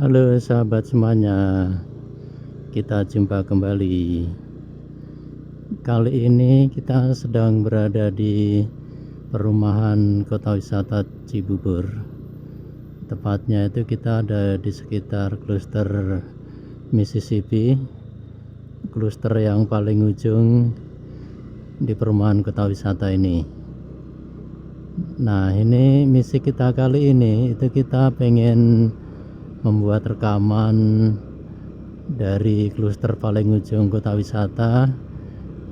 Halo sahabat semuanya, kita jumpa kembali. Kali ini kita sedang berada di perumahan kota wisata Cibubur. Tepatnya itu kita ada di sekitar kluster Mississippi, kluster yang paling ujung di perumahan kota wisata ini. Nah, ini misi kita kali ini itu kita pengen membuat rekaman dari kluster paling ujung kota wisata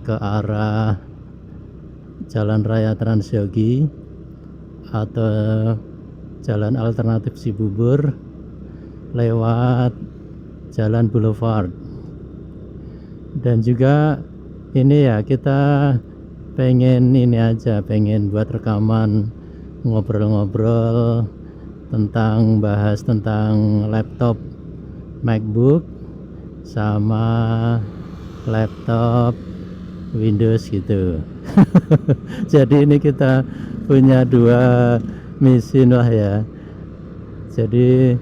ke arah Jalan Raya Transyogi atau Jalan Alternatif Cibubur lewat Jalan Boulevard. Dan juga ini ya, kita pengen buat rekaman ngobrol-ngobrol bahas tentang laptop MacBook sama laptop Windows gitu. Jadi ini kita punya dua mesin lah ya. Jadi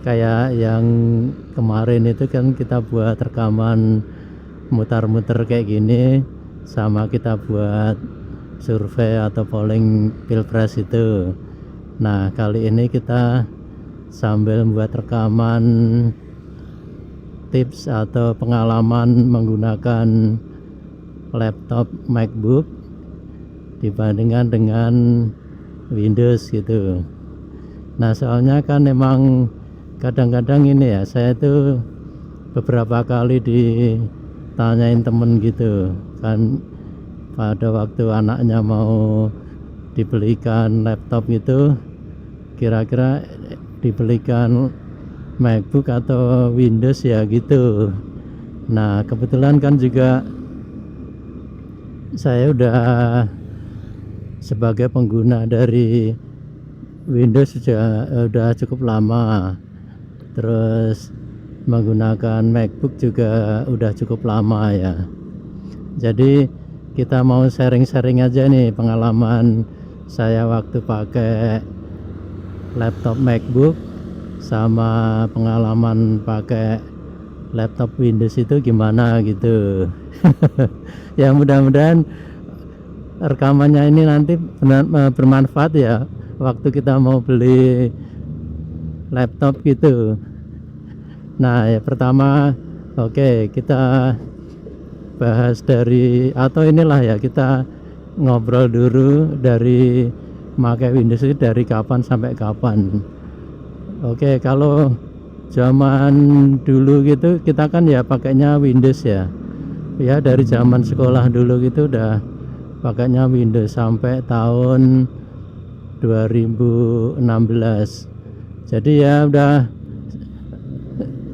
kayak yang kemarin itu kan kita buat rekaman mutar-muter kayak gini, sama kita buat survei atau polling pilpres itu. Nah, kali ini kita sambil membuat rekaman tips atau pengalaman menggunakan laptop MacBook dibandingkan dengan Windows gitu. Nah, soalnya kan emang kadang-kadang ini ya, saya tuh beberapa kali ditanyain temen gitu kan, pada waktu anaknya mau dibelikan laptop gitu, kira-kira dibelikan MacBook atau Windows ya gitu. Nah, kebetulan kan juga saya sebagai pengguna dari Windows udah cukup lama, terus menggunakan MacBook juga udah cukup lama ya. Jadi kita mau sharing-sharing aja nih pengalaman saya waktu pakai laptop MacBook sama pengalaman pakai laptop Windows itu gimana gitu. Ya, mudah-mudahan rekamannya ini nanti bermanfaat ya waktu kita mau beli laptop gitu. Nah, ya pertama kita bahas kita ngobrol dulu dari pakai Windows itu dari kapan sampai kapan. Kalau zaman dulu gitu kita kan ya pakainya Windows ya. Ya, dari zaman sekolah dulu gitu udah pakainya Windows sampai tahun 2016. Jadi ya udah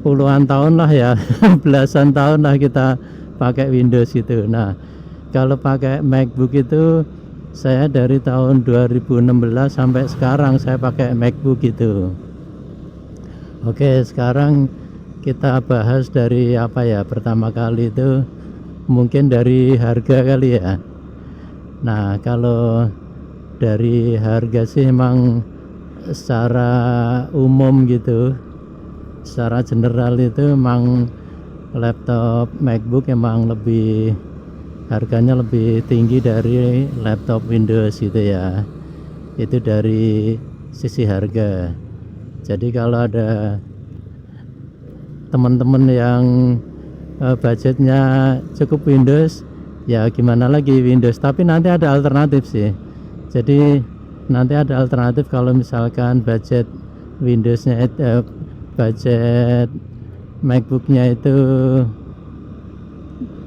puluhan tahun lah ya, belasan tahun lah kita pakai Windows gitu. Nah, kalau pakai MacBook itu saya dari tahun 2016 sampai sekarang saya pakai MacBook gitu. Sekarang kita bahas dari apa ya, pertama kali itu mungkin dari harga kali ya. Nah, kalau dari harga sih emang secara umum gitu, secara general itu emang laptop MacBook emang harganya lebih tinggi dari laptop Windows gitu ya. Itu dari sisi harga. Jadi kalau ada teman-teman yang budgetnya cukup Windows, ya gimana lagi Windows, tapi nanti ada alternatif sih. Jadi nanti ada alternatif kalau misalkan budget Windowsnya budget MacBooknya itu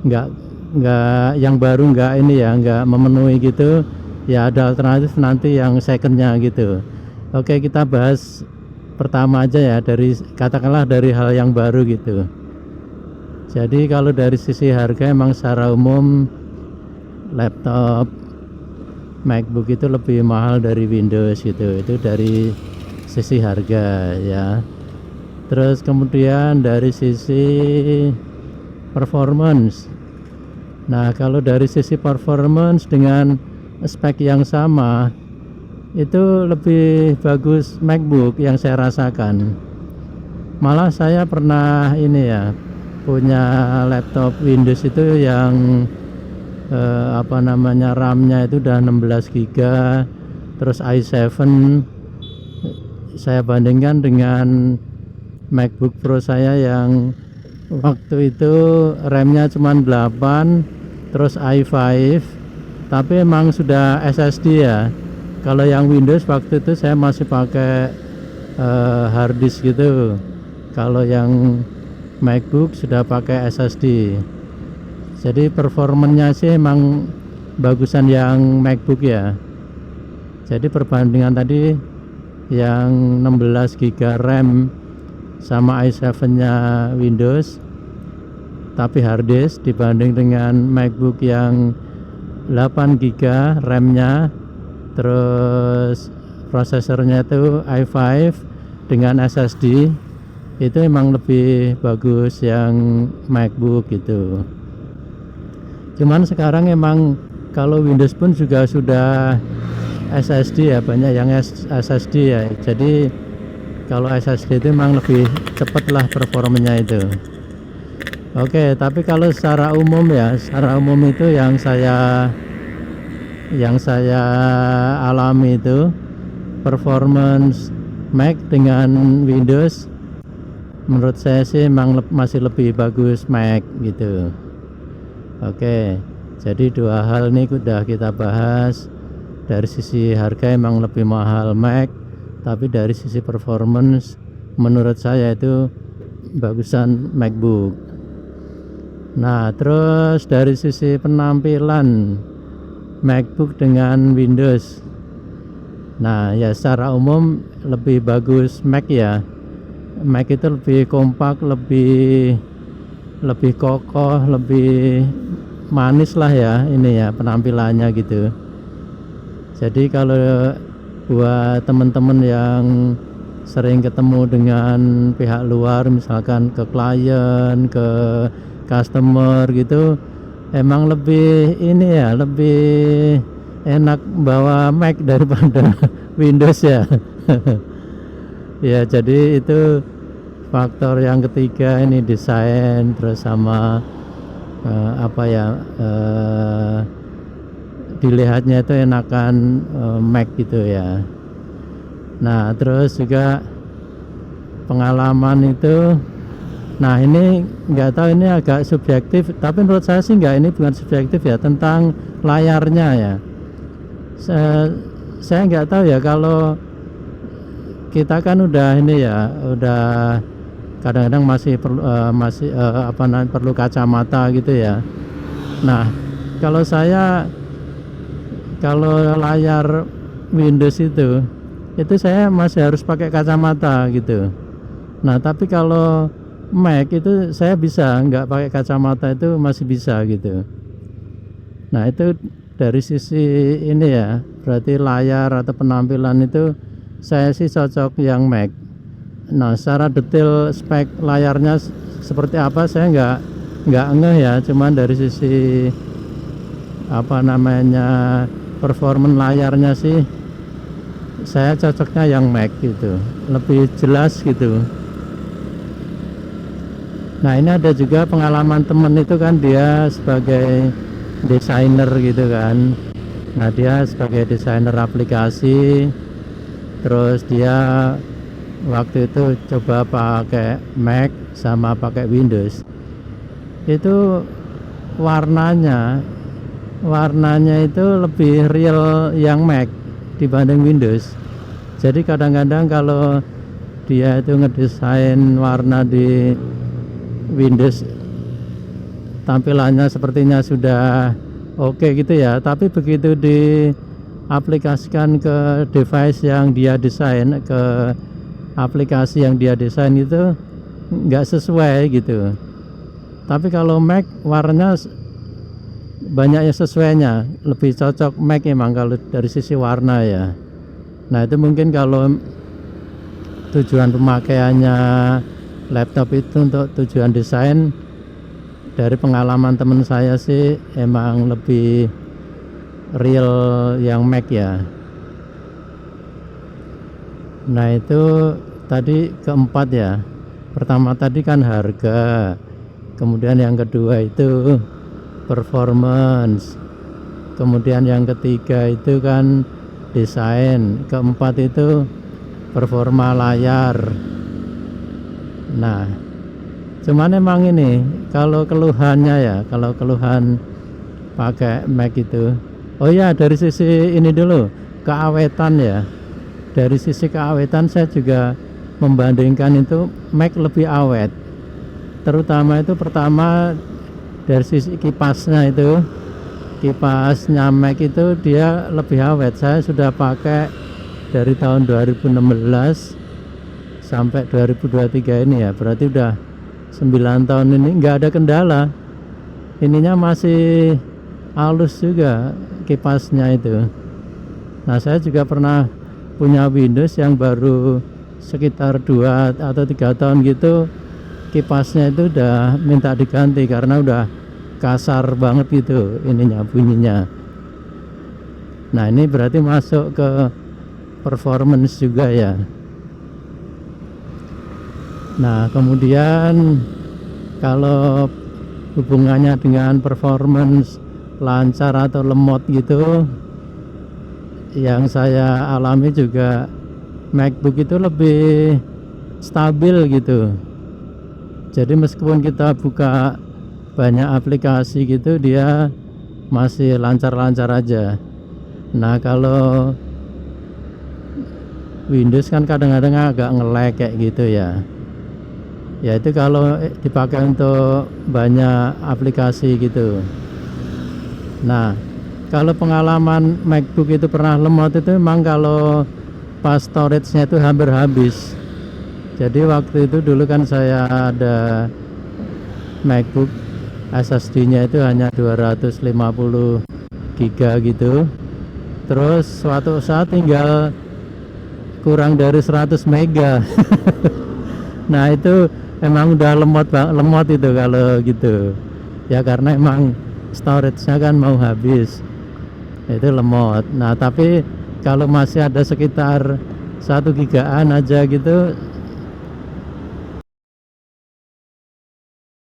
nggak yang baru, nggak memenuhi gitu ya, ada alternatif nanti yang secondnya gitu. Kita bahas pertama aja ya, katakanlah dari hal yang baru gitu. Jadi kalau dari sisi harga emang secara umum laptop MacBook itu lebih mahal dari Windows gitu, itu dari sisi harga ya. Terus kemudian dari sisi performance. Nah, kalau dari sisi performance dengan spek yang sama, itu lebih bagus MacBook yang saya rasakan. Malah saya pernah ini ya, punya laptop Windows itu yang apa namanya, RAM-nya itu udah 16 GB, terus i7. Saya bandingkan dengan MacBook Pro saya yang waktu itu RAM-nya cuma 8, terus i5, tapi emang sudah SSD ya. Kalau yang Windows waktu itu saya masih pakai hard disk gitu. Kalau yang MacBook sudah pakai SSD. Jadi performanya sih emang bagusan yang MacBook ya. Jadi perbandingan tadi yang 16 GB RAM sama i7 nya Windows tapi hard disk, dibanding dengan MacBook yang 8 GB RAM nya, terus prosesornya itu i5 dengan SSD, itu emang lebih bagus yang MacBook gitu. Cuman sekarang emang kalau Windows pun juga sudah SSD ya, banyak yang SSD ya. Jadi kalau SSD itu memang lebih cepat lah performanya itu. Oke, tapi kalau secara umum ya, secara umum itu yang saya alami itu performance Mac dengan Windows, menurut saya sih memang masih lebih bagus Mac gitu. Oke, jadi dua hal ini udah kita bahas. Dari sisi harga emang lebih mahal Mac, tapi dari sisi performance menurut saya itu bagusan MacBook. Nah, terus dari sisi penampilan MacBook dengan Windows, nah ya secara umum lebih bagus Mac ya. Mac itu lebih kompak, lebih kokoh, lebih manis lah ya ini ya penampilannya gitu. Jadi kalau buat teman-teman yang sering ketemu dengan pihak luar, misalkan ke klien, ke customer gitu, emang lebih ini ya, lebih enak bawa Mac daripada Windows ya. Ya, jadi itu faktor yang ketiga, ini desain, terus sama apa ya, dilihatnya itu enakan Mac gitu ya. Nah, terus juga pengalaman itu, nah ini nggak tahu, ini agak subjektif, tapi menurut saya sih nggak, ini bukan subjektif ya, tentang layarnya ya. Saya nggak tahu ya, kalau kita kan udah ini ya, udah kadang-kadang masih perlu perlu kacamata gitu ya. Nah, kalau layar Windows itu saya masih harus pakai kacamata gitu. Nah, tapi kalau Mac itu saya bisa nggak pakai kacamata, itu masih bisa gitu. Nah, itu dari sisi ini ya, berarti layar atau penampilan itu saya sih cocok yang Mac. Nah, secara detail spek layarnya seperti apa saya nggak ngeh ya, cuman dari sisi apa namanya, performance layarnya sih saya cocoknya yang Mac gitu, lebih jelas gitu. Nah, ini ada juga pengalaman temen itu kan, dia sebagai desainer gitu kan. Nah, dia sebagai desainer aplikasi, terus dia waktu itu coba pakai Mac sama pakai Windows. Itu warnanya itu lebih real yang Mac dibanding Windows. Jadi kadang-kadang kalau dia itu ngedesain warna di Windows, tampilannya sepertinya sudah oke gitu ya, tapi begitu diaplikasikan ke device yang dia desain, ke aplikasi yang dia desain, itu nggak sesuai gitu. Tapi kalau Mac warnanya banyak yang sesuainya, lebih cocok Mac emang kalau dari sisi warna ya. Nah, itu mungkin kalau tujuan pemakaiannya laptop itu untuk tujuan desain, dari pengalaman teman saya sih emang lebih real yang Mac ya. Nah, itu tadi keempat ya. Pertama tadi kan harga, kemudian yang kedua itu performance, kemudian yang ketiga itu kan desain, keempat itu performa layar. Nah, cuman emang ini kalau keluhannya ya, kalau keluhan pakai Mac itu, oh ya dari sisi ini dulu, keawetan ya. Dari sisi keawetan saya juga membandingkan itu Mac lebih awet. Terutama itu pertama dari sisi kipasnya itu, kipasnya Mac itu dia lebih awet. Saya sudah pakai dari tahun 2016 sampai 2023 ini ya, berarti udah 9 tahun ini nggak ada kendala. Ininya masih halus juga kipasnya itu. Nah, saya juga pernah punya Windows yang baru sekitar 2 atau 3 tahun gitu, kipasnya itu udah minta diganti karena udah kasar banget gitu ininya, bunyinya. Nah, ini berarti masuk ke performance juga ya. Nah, kemudian kalau hubungannya dengan performance lancar atau lemot gitu, yang saya alami juga MacBook itu lebih stabil gitu. Jadi meskipun kita buka banyak aplikasi gitu, dia masih lancar-lancar aja. Nah, kalau Windows kan kadang-kadang agak nge-lag kayak gitu ya. Ya itu kalau dipakai untuk banyak aplikasi gitu. Nah, kalau pengalaman MacBook itu pernah lemot itu memang kalau pas storage-nya itu hampir habis. Jadi waktu itu dulu kan saya ada MacBook, SSD-nya itu hanya 250 giga gitu. Terus suatu saat tinggal kurang dari 100 mega. Nah, itu emang udah lemot itu kalau gitu. Ya karena emang storage-nya kan mau habis. Itu lemot. Nah, tapi kalau masih ada sekitar 1 gigaan aja gitu,